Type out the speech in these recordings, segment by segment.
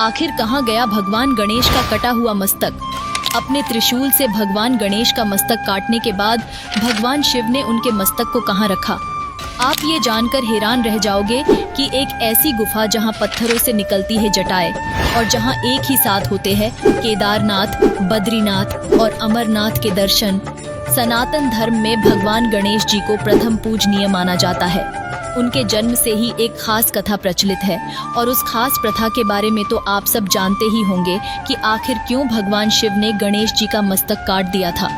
आखिर कहाँ गया भगवान गणेश का कटा हुआ मस्तक? अपने त्रिशूल से भगवान गणेश का मस्तक काटने के बाद भगवान शिव ने उनके मस्तक को कहाँ रखा? आप ये जानकर हैरान रह जाओगे कि एक ऐसी गुफा जहाँ पत्थरों से निकलती है जटाएं और जहाँ एक ही साथ होते हैं केदारनाथ, बद्रीनाथ और अमरनाथ के दर्शन। सनातन धर्म में भगवान गणेश जी को प्रथम पूजनीय माना जाता है। उनके जन्म से ही एक खास कथा प्रचलित है और उस खास प्रथा के बारे में तो आप सब जानते ही होंगे कि आखिर क्यों भगवान शिव ने गणेश जी का मस्तक काट दिया था।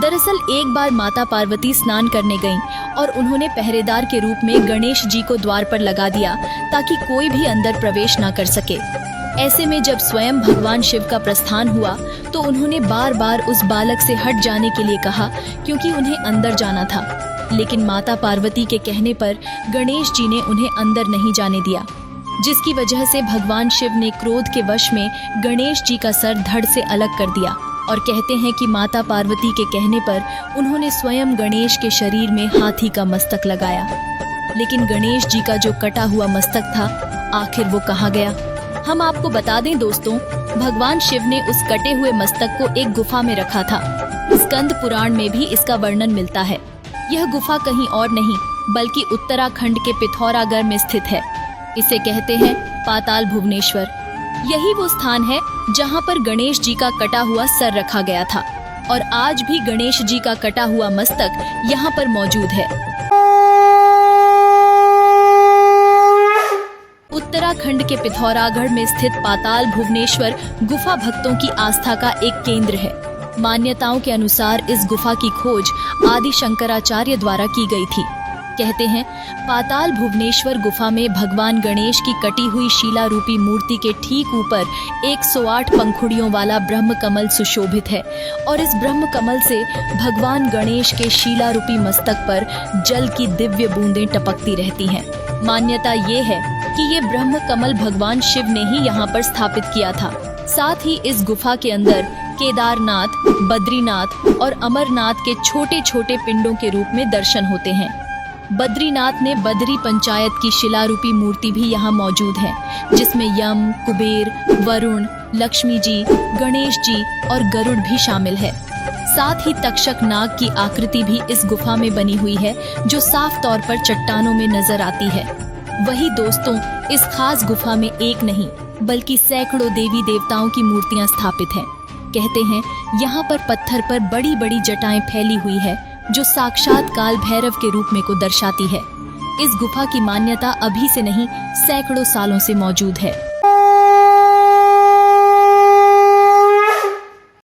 दरअसल एक बार माता पार्वती स्नान करने गईं और उन्होंने पहरेदार के रूप में गणेश जी को द्वार पर लगा दिया ताकि कोई भी अंदर प्रवेश न कर सके। ऐसे में जब स्वयं भगवान शिव का प्रस्थान हुआ तो उन्होंने बार बार उस बालक से हट जाने के लिए कहा क्योंकि उन्हें अंदर जाना था। लेकिन माता पार्वती के कहने पर गणेश जी ने उन्हें अंदर नहीं जाने दिया, जिसकी वजह से भगवान शिव ने क्रोध के वश में गणेश जी का सर धड़ से अलग कर दिया और कहते हैं कि माता पार्वती के कहने पर उन्होंने स्वयं गणेश के शरीर में हाथी का मस्तक लगाया। लेकिन गणेश जी का जो कटा हुआ मस्तक था, आखिर वो कहाँ गया? हम आपको बता दें दोस्तों, भगवान शिव ने उस कटे हुए मस्तक को एक गुफा में रखा था। स्कंद पुराण में भी इसका वर्णन मिलता है। यह गुफा कहीं और नहीं बल्कि उत्तराखंड के पिथौरागढ़ में स्थित है। इसे कहते हैं पाताल भुवनेश्वर। यही वो स्थान है जहाँ पर गणेश जी का कटा हुआ सर रखा गया था और आज भी गणेश जी का कटा हुआ मस्तक यहाँ पर मौजूद है। उत्तराखंड के पिथौरागढ़ में स्थित पाताल भुवनेश्वर गुफा भक्तों की आस्था का एक केंद्र है। मान्यताओं के अनुसार इस गुफा की खोज आदि शंकराचार्य द्वारा की गई थी। कहते हैं पाताल भुवनेश्वर गुफा में भगवान गणेश की कटी हुई शिला रूपी मूर्ति के ठीक ऊपर 108 पंखुड़ियों वाला ब्रह्म कमल सुशोभित है और इस ब्रह्म कमल से भगवान गणेश के शिला रूपी मस्तक पर जल की दिव्य बूंदें टपकती रहती हैं। मान्यता ये है कि ये ब्रह्म कमल भगवान शिव ने ही यहाँ पर स्थापित किया था। साथ ही इस गुफा के अंदर केदारनाथ, बद्रीनाथ और अमरनाथ के छोटे छोटे पिंडों के रूप में दर्शन होते हैं। बद्रीनाथ ने बद्री पंचायत की शिला रूपी मूर्ति भी यहाँ मौजूद है, जिसमें यम, कुबेर, वरुण, लक्ष्मी जी, गणेश जी और गरुड़ भी शामिल है। साथ ही तक्षक नाग की आकृति भी इस गुफा में बनी हुई है, जो साफ तौर पर चट्टानों में नजर आती है। वही दोस्तों, इस खास गुफा में एक नहीं बल्कि सैकड़ों देवी देवताओं की मूर्तियां स्थापित हैं। कहते हैं यहाँ पर पत्थर पर बड़ी बड़ी जटाएं फैली हुई है, जो साक्षात काल भैरव के रूप में को दर्शाती है। इस गुफा की मान्यता अभी से नहीं, सैकड़ों सालों से मौजूद है।